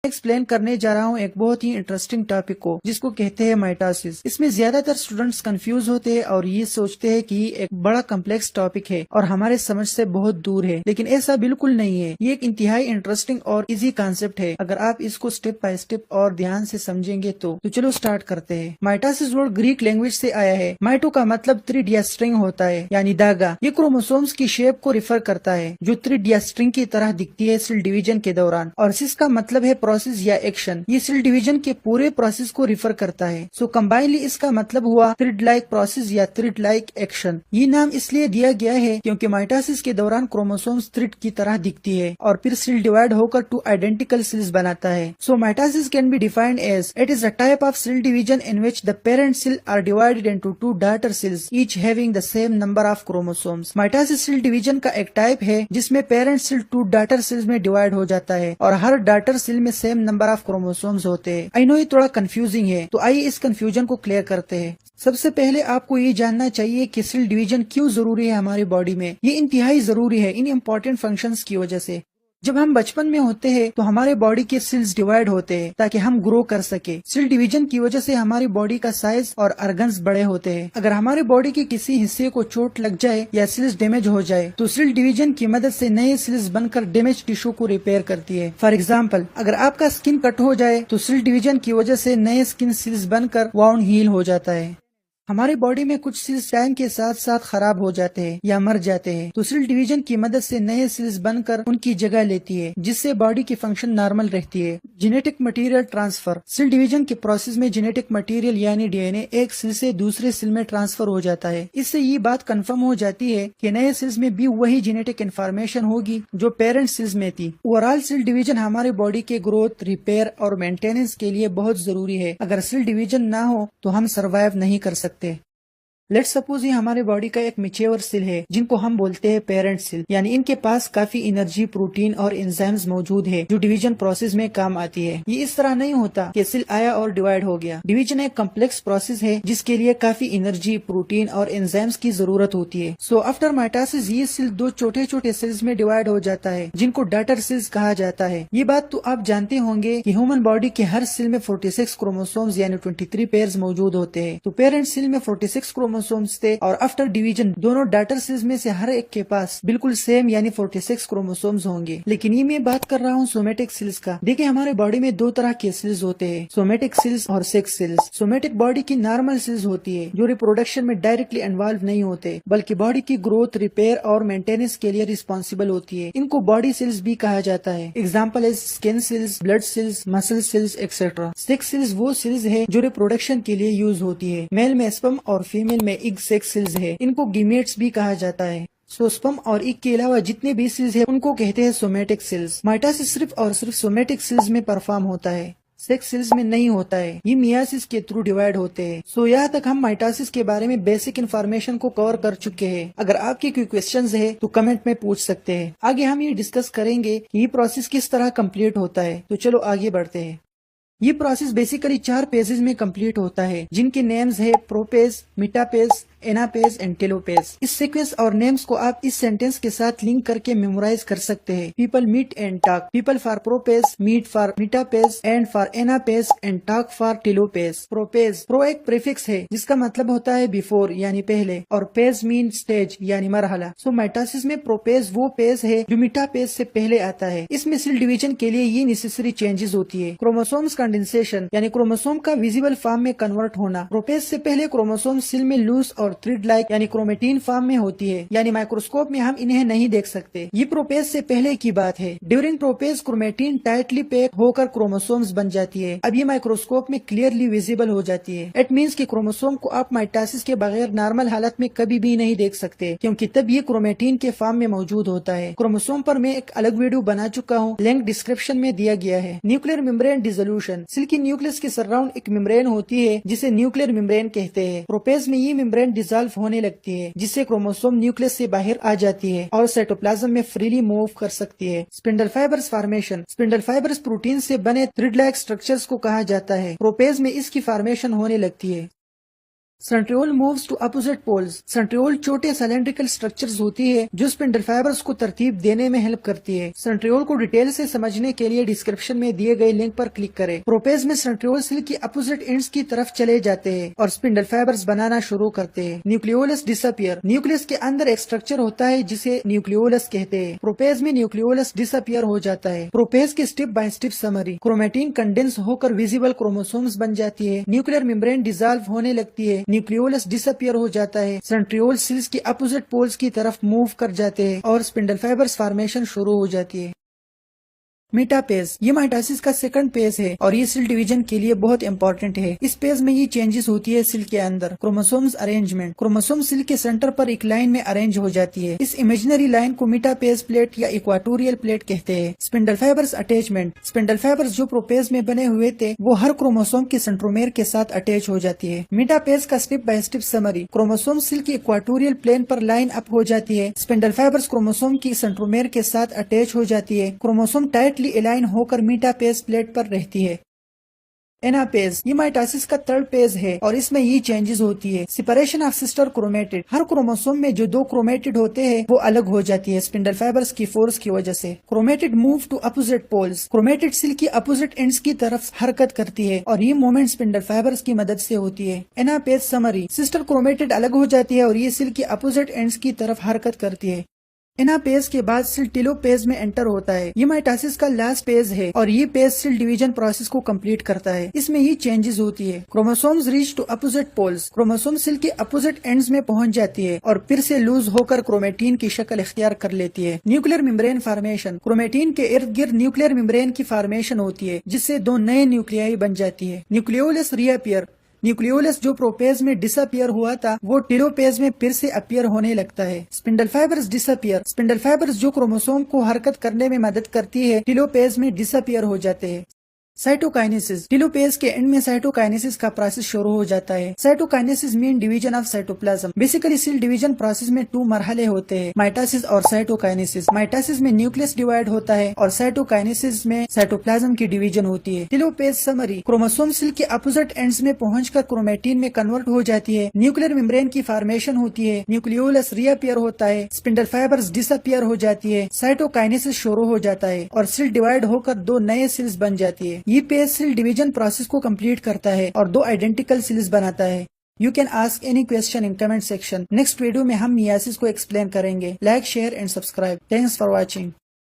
Explain करने जा रहा हूँ एक बहुत ही इंटरेस्टिंग टॉपिक को, जिसको कहते हैं माइटोसिस। इसमें ज्यादातर स्टूडेंट्स कंफ्यूज होते हैं और ये सोचते हैं कि एक बड़ा कॉम्प्लेक्स टॉपिक है और हमारे समझ से बहुत दूर है, लेकिन ऐसा बिल्कुल नहीं है। ये एक इंतहाई इंटरेस्टिंग और इजी कॉन्सेप्ट है अगर आप इसको स्टेप बाय स्टेप और ध्यान से समझेंगे तो चलो स्टार्ट करते हैं। माइटोसिस वर्ड ग्रीक लैंग्वेज से आया है। माइटो का मतलब थ्रेड या स्ट्रिंग होता है, यानी धागा। ये क्रोमोसोम्स की शेप को रिफर करता है जो थ्रेड या स्ट्रिंग की तरह दिखती है सेल डिवीजन के दौरान। और सिस का मतलब है प्रोसेस या एक्शन। ये सेल डिवीजन के पूरे प्रोसेस को रिफर करता है। सो कंबाइनली इसका मतलब हुआ थ्रेड लाइक प्रोसेस या थ्रेड लाइक एक्शन। ये नाम इसलिए दिया गया है क्योंकि माइटोसिस के दौरान क्रोमोसोम्स थ्रेड की तरह दिखती है और फिर सेल डिवाइड होकर 2 आइडेंटिकल सेल्स बनाता है। So mitosis can be defined as it is a type of cell division in which the parent cell are divided into 2 daughter cells each having the same number of chromosomes. Mitosis cell division का एक type है जिसमें parent cell 2 daughter cells में divide हो जाता है और हर डॉटर सेल में सेम नंबर ऑफ क्रोमोसोम्स होते हैं। आई नो ये थोड़ा कंफ्यूजिंग है, तो आइए इस कंफ्यूजन को क्लियर करते हैं। सबसे पहले आपको ये जानना चाहिए कि सेल डिवीजन क्यों जरूरी है हमारी बॉडी में। ये इंतहाई जरूरी है इन इम्पोर्टेंट फंक्शंस की वजह से। जब हम बचपन में होते हैं तो हमारे बॉडी के सेल्स डिवाइड होते हैं ताकि हम ग्रो कर सके। सेल डिवीजन की वजह से हमारी बॉडी का साइज और ऑर्गन्स बड़े होते हैं। अगर हमारे बॉडी के किसी हिस्से को चोट लग जाए या सेल्स डैमेज हो जाए तो सेल डिवीजन की मदद से नए सेल्स बनकर डैमेज टिश्यू को रिपेयर करती है। फॉर एग्जाम्पल, अगर आपका स्किन कट हो जाए तो सेल डिवीजन की वजह से नए स्किन सेल्स बनकर वाउंड हील हो जाता है। हमारे बॉडी में कुछ सेल्स टाइम के साथ साथ खराब हो जाते हैं या मर जाते हैं, तो सेल डिवीजन की मदद से नए सेल्स बनकर उनकी जगह लेती है, जिससे बॉडी की फंक्शन नॉर्मल रहती है। Genetic material transfer. Cell division के प्रोसेस में जेनेटिक मटेरियल यानी डीएनए एक सेल से दूसरे सेल में ट्रांसफर हो जाता है। इससे ये बात कंफर्म हो जाती है कि नए सेल्स में भी वही जेनेटिक इन्फॉर्मेशन होगी जो पेरेंट सेल्स में थी। ओवरऑल सेल डिवीजन हमारे बॉडी के ग्रोथ, रिपेयर और मेंटेनेंस के लिए बहुत जरूरी है। अगर सेल डिवीजन ना हो तो हम सर्वाइव नहीं कर सकते। लेट्स सपोज ये हमारे बॉडी का एक मैच्योर सेल है जिनको हम बोलते हैं पेरेंट सेल, यानी इनके पास काफी एनर्जी, प्रोटीन और एंजाइम्स मौजूद है जो डिवीजन प्रोसेस में काम आती है। ये इस तरह नहीं होता कि सेल आया और डिवाइड हो गया। डिवीजन एक कॉम्प्लेक्स प्रोसेस है जिसके लिए काफी एनर्जी, प्रोटीन और एंजाइम्स की जरूरत होती है। सो आफ्टर माइटोसिस ये सेल 2 छोटे छोटे सेल्स में डिवाइड हो जाता है जिनको डॉटर सेल्स कहा जाता है। ये बात तो आप जानते होंगे कि ह्यूमन बॉडी के हर सेल में 46 क्रोमोसोम्स यानी 23 पेयर्स मौजूद होते हैं। तो पेरेंट सेल में 46 क्रोमोसोम्स थे और आफ्टर डिवीजन दोनों डॉटर सेल्स में से हर एक के पास बिल्कुल सेम यानी 46 क्रोमोसोम्स होंगे। लेकिन ये मैं बात कर रहा हूँ सोमेटिक सेल्स का। देखिए हमारे बॉडी में 2 तरह के सेल्स होते हैं, सोमेटिक सेल्स और सेक्स सेल्स। सोमेटिक बॉडी की नॉर्मल सेल्स होती है जो रिप्रोडक्शन में डायरेक्टली इन्वॉल्व नहीं होते, बल्कि बॉडी की ग्रोथ, रिपेयर और मेंटेनेंस के लिए रिस्पॉन्सिबल होती है। इनको बॉडी सेल्स भी कहा जाता है। एग्जाम्पल है skin cells, blood cells, muscle cells etcetera. Sex cells वो सेल्स है जो रिप्रोडक्शन के लिए यूज होती है। मेल में स्पर्म और फीमेल में एग सेक्स सेल्स है। इनको गीमेट्स भी कहा जाता है। स्पर्म और एग के अलावा जितने भी सेल्स है उनको कहते हैं सोमेटिक सेल्स। माइटोसिस सिर्फ और सिर्फ सोमेटिक सेल्स में परफॉर्म होता है, सेक्स सेल्स में नहीं होता है। ये मियासिस के थ्रू डिवाइड होते हैं। सो यहाँ तक हम माइटोसिस के बारे में बेसिक इन्फॉर्मेशन को कवर कर चुके हैं। अगर आपके कोई क्वेश्चंस है तो कमेंट में पूछ सकते हैं। आगे हम ये डिस्कस करेंगे कि ये प्रोसेस किस तरह कंप्लीट होता है। तो चलो आगे बढ़ते हैं। ये प्रोसेस बेसिकली 4 पेजेस में कंप्लीट होता है जिनके नेम्स है प्रोपेज, मेटापेज, एनापेज एंड टेलोपेज। इस सीक्वेंस और नेम्स को आप इस सेंटेंस के साथ लिंक करके मेमोराइज कर सकते हैं। People meet and talk. People for prophase, meet for metaphase and for anaphase and talk for telophase. Prophase, pro एक प्रीफिक्स है जिसका मतलब होता है बिफोर यानी पहले, और पेज मीन स्टेज यानी मरहला। सो माइटोसिस में प्रोपेज वो पेज है जो मेटापेज से पहले आता है। इसमें सेल डिवीजन के लिए ये नेसेसरी चेंजेस होती है। क्रोमोसोम्स कंडेंसेशन यानी क्रोमोसोम का विजिबल फॉर्म में कन्वर्ट होना। प्रोपेज से पहले क्रोमोसोम सेल में लूज और थ्रेड लाइक यानी क्रोमेटिन फॉर्म में होती है, यानी माइक्रोस्कोप में हम इन्हें नहीं देख सकते। ये प्रोपेज से पहले की बात है। ड्यूरिंग प्रोपेज क्रोमेटिन टाइटली पैक होकर क्रोमोसोम्स बन जाती है। अब ये माइक्रोस्कोप में क्लियरली विजिबल हो जाती है। इट मीन्स कि क्रोमोसोम को आप माइटोसिस के बगैर नॉर्मल हालत में कभी भी नहीं देख सकते, क्योंकि तब ये क्रोमेटिन के फॉर्म में मौजूद होता है। क्रोमोसोम पर मैं एक अलग वीडियो बना चुका हूँ, लिंक डिस्क्रिप्शन में दिया गया है। Nuclear membrane dissolution. सेल की न्यूक्लियस के सराउंड एक मेम्ब्रेन होती है जिसे न्यूक्लियर मेम्ब्रेन कहते हैं। प्रोपेज में ये मेम्ब्रेन डिसॉल्व होने लगती है जिससे क्रोमोसोम न्यूक्लियस से बाहर आ जाती है और साइटोप्लाज्म में फ्रीली मूव कर सकती है। Spindle fibres formation. Spindle fibres protein से बने थ्रेड लाइक स्ट्रक्चर्स को कहा जाता है। प्रोपेज में इसकी फॉर्मेशन होने लगती है। Centriole moves to opposite poles. Centriole छोटे सिलेंड्रिकल स्ट्रक्चर्स होती है जो स्पिंडल फाइबर्स को तरतीब देने में हेल्प करती है। सेंट्रियोल को डिटेल से समझने के लिए डिस्क्रिप्शन में दिए गए लिंक पर क्लिक करें। प्रोपेज में सेंट्रियोल सेल की अपोजिट एंड्स की तरफ चले जाते हैं और स्पिंडल फाइबर्स बनाना शुरू करते हैं। Nucleolus disappear. न्यूक्लियस के अंदर एक स्ट्रक्चर होता है जिसे न्यूक्लियोलस कहते हैं। प्रोपेज में न्यूक्लियोलस डिसअपियर हो जाता है। प्रोपेज की step by step summary. Chromatin condense होकर विजिबल क्रोमोसोम्स बन जाती है। न्यूक्लियर मेम्ब्रेन डिसॉल्व होने लगती है। न्यूक्लियोलस डिसअपियर हो जाता है। सेंट्रियोल सेल्स की अपोजिट पोल्स की तरफ मूव कर जाते हैं और स्पिंडल फाइबर्स फॉर्मेशन शुरू हो जाती है। मेटापेज ये माइटोसिस का सेकंड पेज है और ये सेल डिवीजन के लिए बहुत इंपॉर्टेंट है। इस पेज में ये चेंजेस होती है सेल के अंदर। Chromosomes arrangement. क्रोमोसोम सेल के सेंटर पर एक लाइन में अरेंज हो जाती है। इस इमेजिनरी लाइन को मेटापेज प्लेट या इक्वाटोरियल प्लेट कहते हैं। Spindle fibres attachment. Spindle fibres जो प्रोपेज में बने हुए थे वो हर क्रोमोसोम के सेंट्रोमेर के साथ अटैच हो जाती है। मेटापेज का step by step summary. Chromosome cell की इक्वाटोरियल प्लेन पर लाइन अप हो जाती है। स्पिंडल फाइबर्स क्रोमोसोम की सेंट्रोमेर के साथ अटैच हो जाती है। क्रोमोसोम टाइटली अलाइन होकर मेटापेज प्लेट पर रहती है। एनापेज ये माइटोसिस का थर्ड पेज है और इसमें ये चेंजेस होती है। Separation of sister chromatid. Her chromosome में जो दो क्रोमेटिड होते हैं वो अलग हो जाती है स्पिंडल फाइबर्स की फोर्स की वजह से। Chromatid move to opposite poles. Chromatid cell की अपोजिट एंड्स की तरफ हरकत करती है और ये मूवमेंट स्पिंडल फाइबर्स की मदद से होती है। एनापेज समरी। सिस्टर क्रोमेटिड अलग हो जाती है और ये सेल की अपोजिट एंड्स की तरफ हरकत करती है। एनापेज के बाद सेल टेलोपेज में एंटर होता है। ये माइटोसिस का लास्ट पेज है और ये पेज सेल डिवीजन प्रोसेस को कंप्लीट करता है। इसमें ये चेंजेस होती है। Chromosomes reach to opposite poles. Chromosome cell के अपोजिट एंड्स में पहुंच जाती है और फिर से लूज होकर क्रोमेटिन की शक्ल इख्तियार कर लेती है। Nuclear membrane formation. क्रोमेटिन के इर्द गिर्द न्यूक्लियर मेम्ब्रेन की फॉर्मेशन होती है जिससे दो नए न्यूक्लियाई बन जाती है। Nucleolus reappear. न्यूक्लियोलस जो प्रोपेज में डिसअपियर हुआ था वो टेलोपेज में फिर से अपीयर होने लगता है। Spindle fibres disappear. Spindle fibres जो क्रोमोसोम को हरकत करने में मदद करती है टेलोपेज में डिसअपियर हो जाते हैं। साइटोकाइनेसिस। टेलोपेज के एंड में साइटोकाइनेसिस का प्रोसेस शुरू हो जाता है। Cytokinesis mean division of cytoplasm. Basically cell division process में 2 मरहले होते हैं, माइटोसिस और साइटोकाइनेसिस। माइटोसिस में न्यूक्लियस डिवाइड होता है और साइटोकाइनेसिस में साइटोप्लाज्म की डिवीजन होती है। टेलोपेज समरी। क्रोमोसोम सेल के अपोजिट एंड्स में पहुंचकर क्रोमेटिन में कन्वर्ट हो जाती है। न्यूक्लियर मेम्ब्रेन की फॉर्मेशन होती है। न्यूक्लियोलस रीअपियर होता है। स्पिंडल फाइबर्स डिसअपियर हो जाती है। साइटोकाइनेसिस शुरू हो जाता है और सेल डिवाइड होकर 2 नए सेल्स बन जाती है। ये पेज सेल डिवीजन प्रोसेस को कंप्लीट करता है और 2 आइडेंटिकल सेल्स बनाता है। You can ask any question in comment section. Next video में हम मियासिस को एक्सप्लेन करेंगे। Like, share and subscribe. Thanks for watching.